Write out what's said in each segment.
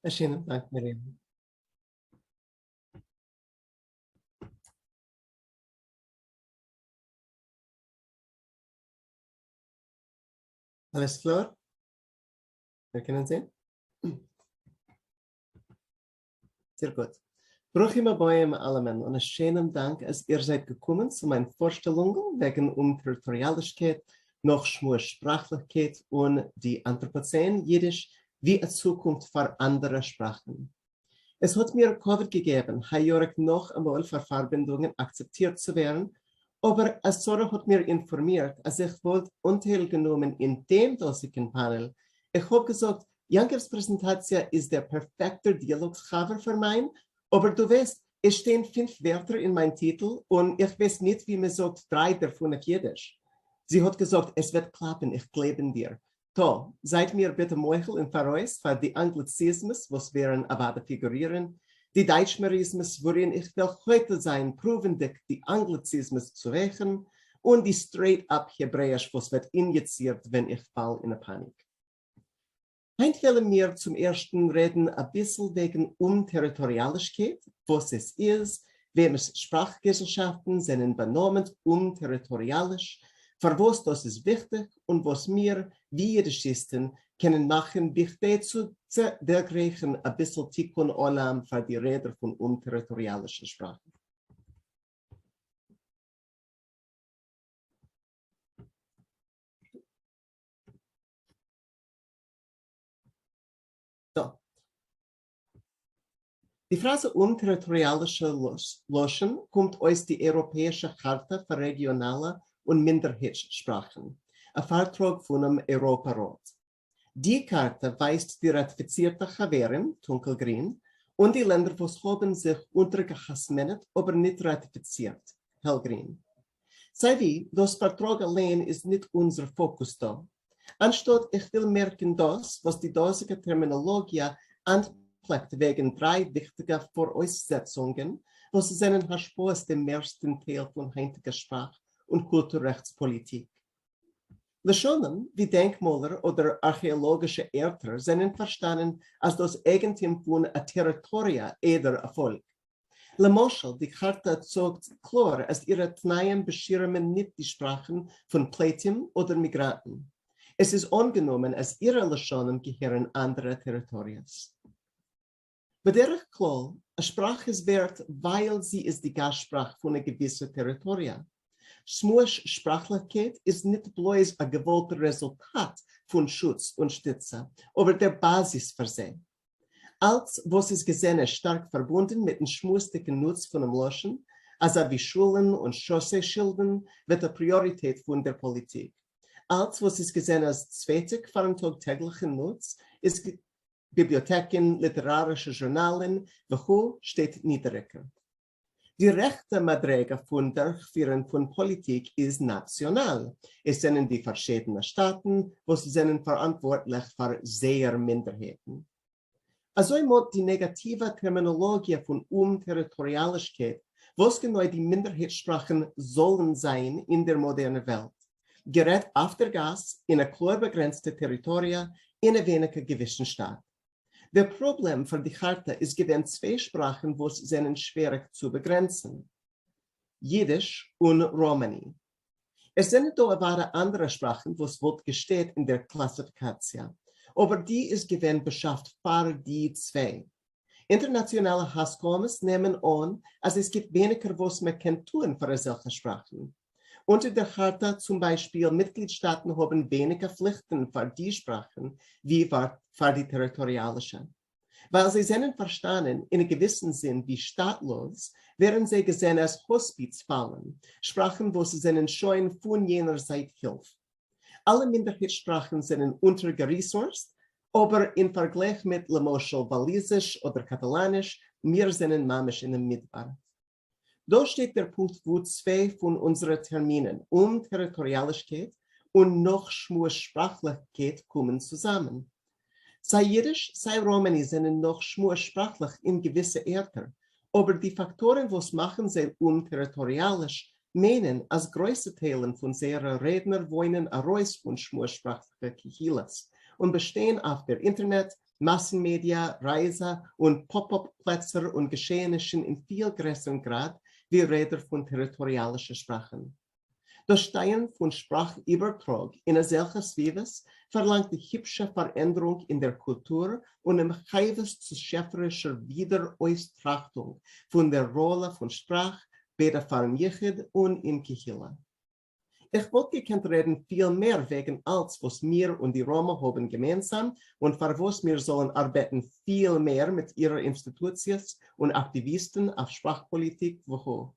Schönen Dank, Miriam. Alles klar? Wir können sehen? Sehr gut. Bruchim Aboyim Alamen und einen schönen Dank, als ihr seid gekommen zu meinen Vorstellungen wegen Territorialität, noch Sprachlichkeit und die Anthropocene, Jiddisch, wie eine Zukunft für andere Sprachen. Es hat mir Covid gegeben, Hayorik noch einmal für Farbindungen akzeptiert zu werden, aber Asora hat mir informiert, als ich wollte teilgenommen in dem dosigen Panel. Ich habe gesagt, Jankers Präsentation ist der perfekte Dialogschaber für mein, aber du weißt, es stehen 5 Wörter in meinem Titel und ich weiß nicht, wie man sagt, 3 davon auf Jiddisch. Sie hat gesagt, es wird klappen, ich glaube in dir. To, seid mir bitte Meuchel in Faroes für die Anglizismus, was wären aber figurieren, die Deutschmerismus, worin ich will heute sein, provendig die Anglizismus zu rächen und die straight-up Hebräisch, was wird injiziert, wenn ich fall in eine Panik. Heute wollen wir zum ersten reden ein bisschen wegen Territorialität, was es ist, wem es Sprachgesellschaften sind benommen territorialisch, für was das ist wichtig und was wir, wie Yiddishisten, können machen, wichtig zu dergleichen ein bisschen Tikkun Olam für die Räder von territorialischen Sprachen. So. Die Phrase territorialische Loschen kommt aus der Europäischen Charta für regionale und Minderheitssprachen, ein Vertrag von dem Europarat. Die Karte weist die ratifizierten Chaveren, dunkelgrün, und die Länder, die haben sich untergehasmenet, aber nicht ratifiziert, hellgrün. Sei wie, das Vertrag allein ist nicht unser Fokus da. Anstatt ich will merken das, was die dosige Terminologie anpflegt wegen 3 wichtiger Voraussetzungen, was seinen Haschpoß dem ersten Teil von heutiger Sprach- und Kulturrechtspolitik. Leschonen wie Denkmäler oder archäologische Erter sind verstanden als das Eigentum von a Territoria eder Erfolg. Le Moschel, die Charta sagt klar, als ihre Tnaien beschirmen nicht die Sprachen von Plätim oder Migranten. Es ist angenommen, als ihre Leschonen gehören andere Territorias. Bederich klar, eine Sprache ist wert, weil sie ist die Gastsprache von einer gewissen Territoria. Sprachlichkeit ist nicht bloß ein gewolltes Resultat von Schutz und Stütze, aber der Basis für sie. Als was ist gesehen ist stark verbunden mit dem schmustigen Nutz von dem Loschen, also wie Schulen und Chausseeschilden, wird eine Priorität von der Politik. Als was ist gesehen als zweitig für den tagtäglichen Nutz, ist Bibliotheken, literarische Journalen, wo steht niedriger. Die rechte Madrega von Durchführung von Politik ist national. Es sind die verschiedenen Staaten, wo sie sind verantwortlich für sehr Minderheiten. Also muss die negative Terminologie von Territorialität, was genau die Minderheitssprachen sollen sein in der modernen Welt, gerät auf der Gas in eine klar begrenzte Territoria in einer weniger gewissen Staat. Der Problem für die Charta ist gewesen 2 Sprachen, wo sie sind schwierig zu begrenzen. Jiddisch und Romani. Es sind da aber andere Sprachen, wo es wird gesteht in der Klassifikation. Aber die ist gewesen beschafft für die 2. Internationale Hauskommen nehmen an, als es gibt weniger, was man kann tun für solche Sprachen. Unter der Charta zum Beispiel Mitgliedstaaten haben weniger Pflichten für die Sprachen wie für die territorialischen. Weil sie sind verstanden in einem gewissen Sinn wie staatlos, werden sie gesehen als Hospizfallen, Sprachen, wo sie sind schon von jener Zeit hilft. Alle Minderheitssprachen sind untergeresourced, aber im Vergleich mit Le Moschel Walisisch oder Katalanisch, wir sind mamisch in dem Midbar. Da steht der Punkt, wo 2 von unseren Terminen Territorialität und noch Sprachlichkeit kommen zusammen. Sei Jiddisch, sei Romani sind noch sprachlich in gewisse Erter, aber die Faktoren, was machen sie territorialisch, meinen, als größte Teilen von seiner Redner wollen ein Reus von schmursprachlichen Kihilas und bestehen auf der Internet, Massenmedia, Reise und Pop-up-Plätze und Geschehnissen in viel größerem Grad wie Räder von territorialischen Sprachen. Das Steuern von Sprachübertrag in solches Wiebes verlangt die hübsche Veränderung in der Kultur und im Heives zu schöpferischer Wiederausтрachtung von der Rolle von Sprach bei der Farmjechid und in Kihila. Ich wollte gekannt reden viel mehr wegen als was mir und die Roma haben gemeinsam und für was wir sollen arbeiten viel mehr mit ihrer Institutions und Aktivisten auf Sprachpolitik woho.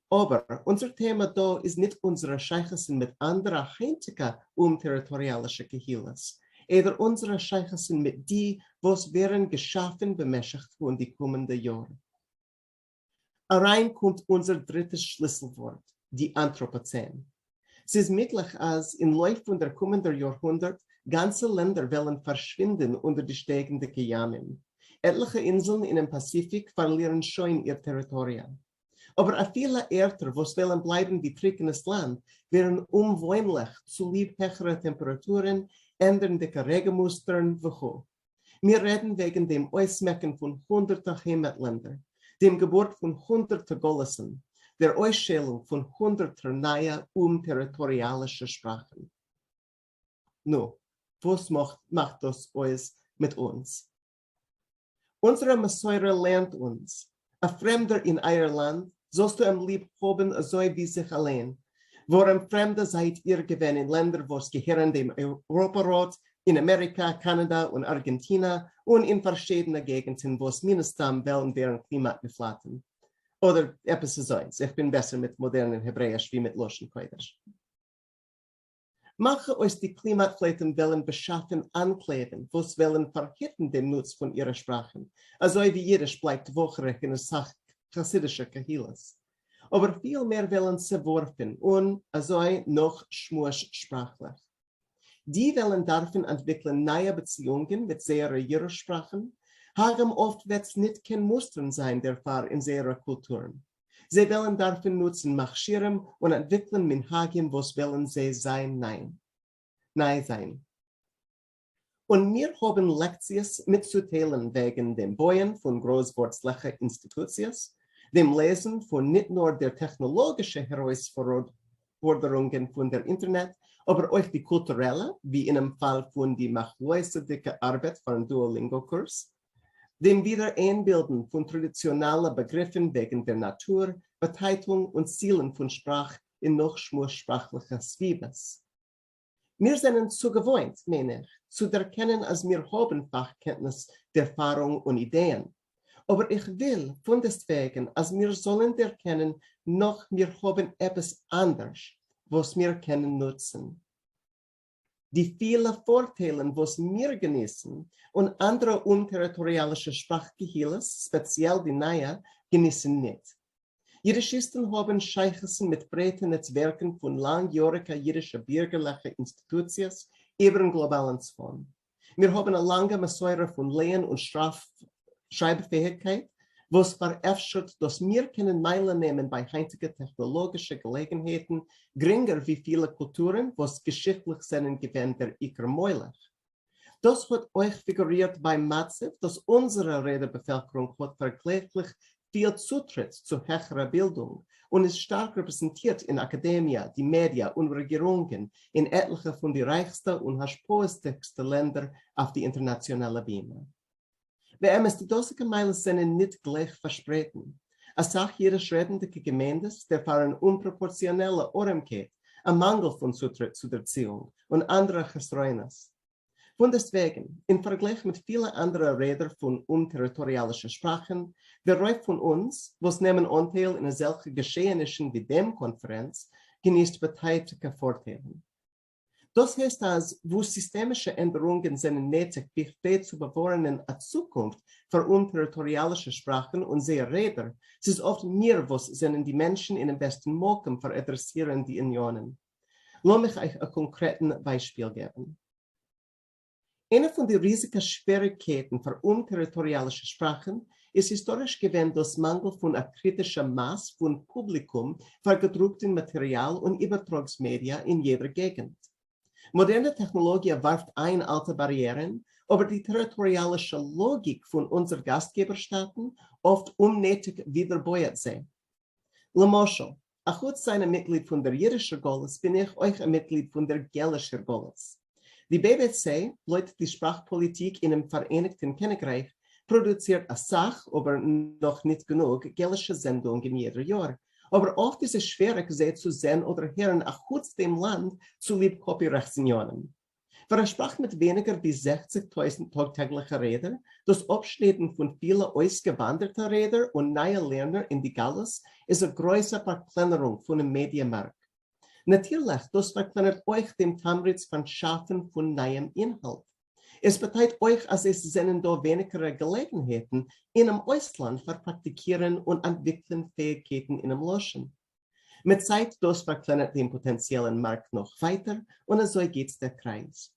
Aber unser Thema da ist nicht unsere Scheichessen mit anderen heimtigen territorialischen Kehilas, oder unsere Scheichessen mit die, was werden geschaffen bemächtigt von die kommenden Jahre. Rein kommt unser drittes Schlüsselwort, die Anthropocene. Es ist möglich, als im Lauf von der kommenden Jahrhundert ganze Länder wollen verschwinden unter die steigenden Kiyamim. Etliche Inseln in dem Pazifik verlieren schon ihr Territorium. Aber auch viele Erde, was wollen bleiben wie trockenes Land, werden unwöhnlich zu lieb höhere Temperaturen, ändernde Regenmustern wo. Wir reden wegen dem Ausmecken von hunderten Heimatländern, dem Geburt von hunderten Golossen, der Ausstellung von hunderten neuer territorialischer Sprachen. Nun, was macht das uns mit uns? Unsere Messäure lernt uns, ein Fremder in euer Land sollst du am lieb haben, so wie sich allein. Woran Fremde seid ihr gewesen in Ländern, wo es gehören dem Europarat, in Amerika, Kanada und Argentina und in verschiedenen Gegenden, wo es mindestens wollen deren Klima beflatten. Oder etwas so. Ich bin besser mit modernen Hebräisch wie mit Loschen Kodesh. Manche aus die Klimatflächen wollen beschaffen ankleben, was wollen verhindern den Nutz von ihrer Sprachen. Also wie Jiddisch bleibt wocherig in der Sache chassidischer Kahilas. Aber viel mehr wollen sie werfen und also noch schmutzsprachlich. Die wollen dürfen entwickeln neue Beziehungen mit sehr ihrer Sprachen, haben oft wird's nicht kein Mustern sein der Fall in ihrer Kulturen. Sie wollen dürfen nutzen Machschirem und entwickeln Minhagim, was wollen sie sein, nein sein. Und wir haben Lektions mitzuteilen wegen dem Bauen von großwurzlichen Institutions, dem Lesen von nicht nur der technologischen Herausforderungen von der Internet, aber auch die kulturelle, wie in dem Fall von die machloistige Arbeit von Duolingo-Kurs, dem Wiedereinbilden von traditionellen Begriffen wegen der Natur, Bedeutung und Zielen von Sprache in noch schmutzsprachlicher Zwiebes. Wir sind zu gewohnt, meine ich, zu erkennen, als wir haben Fachkenntnis, Erfahrung und Ideen. Aber ich will von deswegen, als wir sollen erkennen, noch wir haben etwas anderes, was wir können nutzen. Die vielen Vorteile, was wir genießen, und andere unterritorialische Sprachgehiles, speziell die Neue, genießen nicht. Jiddischisten haben Scheichessen mit breiten Netzwerken von langjährigen jiddischen bürgerlichen Institutions über den globalen Zwang. Wir haben eine lange Messäure von Lehen und Schreibfähigkeit, was veröffnet, dass wir können Meilen nehmen bei heutigen technologischen Gelegenheiten, geringer wie viele Kulturen, was geschichtlich sind gewähnt der Ikermäulich. Das hat euch figuriert beim Matzef, dass unsere Redebevölkerung hat vergleichlich viel Zutritt zu höherer Bildung und ist stark repräsentiert in Akademie, die Medien und Regierungen in etliche von den reichsten und haspoestigsten Ländern auf die internationale Bühne. Wer die dosige Meilen sind nicht gleich versprechen. Als Sache jeder schreibende Gemeindes, der für eine unproportionelle Ormkeit, ein Mangel von Zutritt zu der Erziehung und andere Gesräunes. Von deswegen, im Vergleich mit vielen anderen Rädern von territorialischen Sprachen, der Reihe von uns, was nehmen Anteil in solchen Geschehnissen wie dem Konferenz, genießt beteiligte Vorteile. Das heißt, als wo systemische Änderungen sind nötig, wie zu bewahren eine Zukunft für unterritorialische Sprachen und sehr Räder, es ist oft mehr, was sind die Menschen in den besten Moken für adressieren die Unionen. Lass mich euch ein konkretes Beispiel geben. Eine von den riesigen Schwierigkeiten für unterritorialische Sprachen ist historisch gewesen das Mangel von einem kritischen Maß von Publikum für gedrucktem Material und Übertragsmedia in jeder Gegend. Moderne Technologie warft ein alte Barrieren, aber die territorialische Logik von unseren Gastgeberstaaten oft unnötig wiederbeuert sie. Lemoschel, achut seine Mitglied von der jiddischen Goles, bin ich euch ein Mitglied von der gelischen Goles. Die BBC, läutet die Sprachpolitik in dem Vereinigten Königreich, produziert eine Sach, aber noch nicht genug, gelische Sendungen in jedem Jahr. Aber oft ist es schwierig, sie zu sehen oder hören, achut dem Land zu lieb Copyrichtsunionen. Für eine Sprache mit weniger als 60.000 tagtägliche Reden, das Abschneiden von vielen ausgewanderten Reden und neuen Lerner in die Galles ist eine große Verkleinerung von dem Medienmarkt. Natürlich, das verkleinert euch dem Tamritz von Schaffen von neuem Inhalt. Es bedeutet euch, als es sind da weniger Gelegenheiten in einem Ausland für Praktikieren und Entwickeln Fähigkeiten in einem Loschen. Mit Zeit, das verkleinert den potenziellen Markt noch weiter und so geht der Kreis.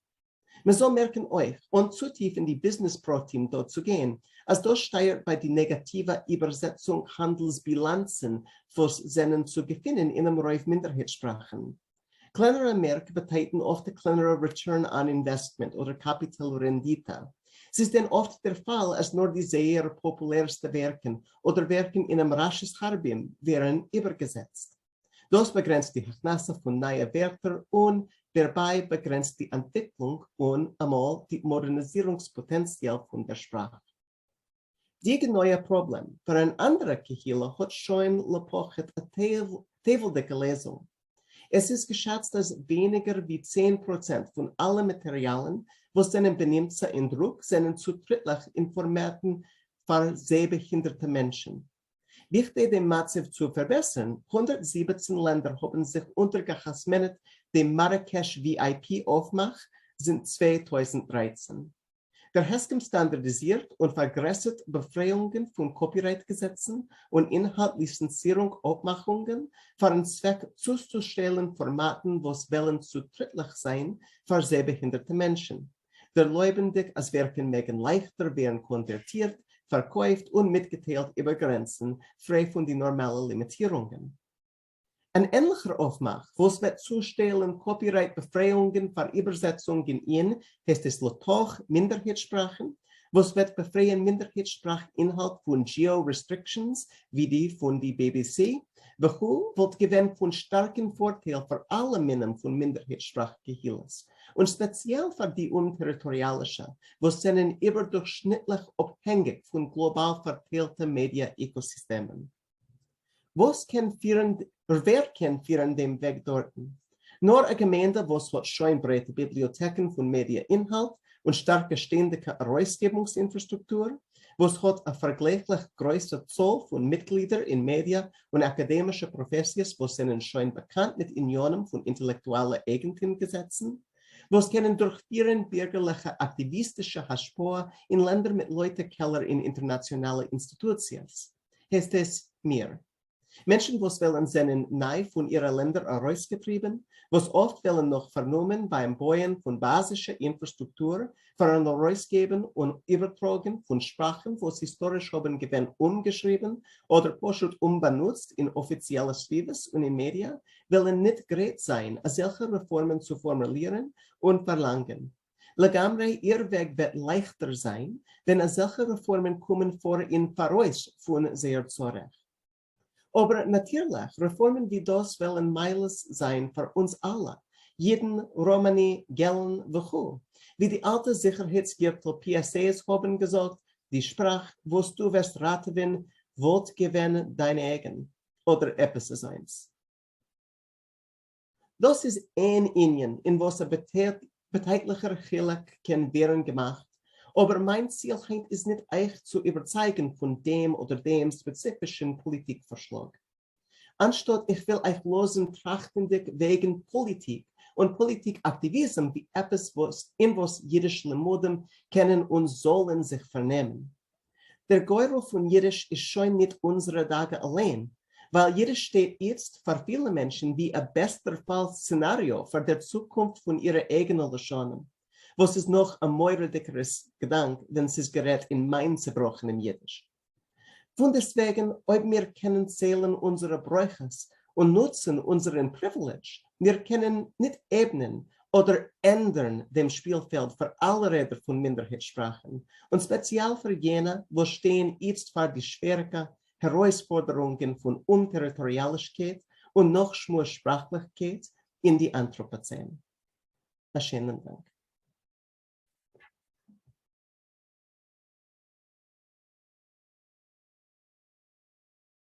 Man soll merken euch, und zu tief in die Business-Pro-Team dort zu gehen, als das steuert bei die negative Übersetzung Handelsbilanzen, was seinen zu gewinnen in einem Reif Minderheitssprachen. Kleinere Märkte bedeuten oft kleinere Return on Investment oder Kapitalrendite. Es ist dann oft der Fall, als nur die sehr populärsten Werken oder Werken in einem rasches Harbim wären übergesetzt. Das begrenzt die Hachnase von neuen Wörtern und dabei begrenzt die Entwicklung und einmal die Modernisierungspotenzial von der Sprache. Die neue Problem für ein anderer Kehille hat schon lepochet eine teveldicke Lesung. Es ist geschätzt, dass weniger wie 10% von allen Materialien, was seinen benimmt in Druck, sind zu drittlich informierten für sehbehinderte Menschen. Wichtig, den Massiv zu verbessern, 117 Länder haben sich untergehasmenet, dem Marrakesch VIP aufmacht, sind 2013. Der HESCM standardisiert und vergrößert Befreiungen von Copyright-Gesetzen und Inhaltlizenzierung Aufmachungen für den Zweck zuzustellen Formaten, was wollen zu drittlich sein für sehbehinderte Menschen. Der Leubendig als Werken mögen leichter werden konvertiert, verkauft und mitgeteilt über Grenzen, frei von den normalen Limitierungen. Ein ähnlicher Aufmach, was wird zustellen Copyright-Befreiungen für Übersetzungen in, heißt es Lotoch Minderheitssprachen, was wird befreien Minderheitsspracheninhalt von Geo-Restrictions, wie die von der BBC, welche wird gewinnen von starken Vorteil für alle Minen von Minderheitssprachgehilles und speziell für die Nonterritorialische, was sind überdurchschnittlich abhängig von global verteilten Media-Ökosystemen. Wer kann führen dem Weg dorten? Nur eine Gemeinde, was hat schon breite Bibliotheken von Medieninhalt und starke ständige Herausgebungsinfrastruktur, was hat eine vergleichlich größere Zahl von Mitgliedern in Media und akademische Professions, was sind schon bekannt mit Unionen von intellektuellen Eigentumsgesetzen, was können durchführen bürgerliche aktivistische Haschpoa in Ländern mit Leutekeller in internationale Institutionen. Heißt es mir. Menschen, was wollen seinen nahe von ihren Ländern herausgetrieben, was oft wollen noch vernommen beim Bauen von basischer Infrastruktur, für ein Herausgeben und Übertragen von Sprachen, was historisch haben gewinn umgeschrieben oder poschut umbenutzt in offizielle Schriebes und in Media, wollen nicht gerät sein, solche Reformen zu formulieren und verlangen. Legamre, ihr Weg wird leichter sein, wenn solche Reformen kommen vor in Parois von sehr zurecht. Aber natürlich, Reformen wie das wollen Meiles sein für uns alle. Jeden Romani, Gellen, Wuchu. Wie die alte Sicherheitsgürtel PSAs haben gesagt, die Sprache, wo du wirst raten, wollt gewinnen deine eigen. Oder etwas eins. Das ist ein Indien, in was ein beteiligter Chilak kann werden gemacht. Aber mein Ziel ist nicht euch zu überzeugen von dem oder dem spezifischen Politikvorschlag. Anstatt ich will euch losen trachtendig wegen Politik und Politikaktivismus wie etwas, was jüdische limudim kennen und sollen sich vernehmen. Der Geurl von Jiddisch ist schon nicht unsere Tage allein, weil Jiddisch steht jetzt für viele Menschen wie ein Besterfall-Szenario für die Zukunft von ihrer eigenen Loschonen. Was ist noch ein mehrerdickeres Gedanke, wenn es gerät in mein zerbrochenem Jiddisch. Von deswegen, ob wir können zählen unsere Bräuches und nutzen unseren Privilege, wir können nicht ebnen oder ändern dem Spielfeld für alle Räder von Minderheitssprachen und speziell für jene, wo stehen jetzt vor die schwierigen Herausforderungen von Unterritorialität und noch Schmursprachlichkeit in die Anthropozene. Schönen Dank.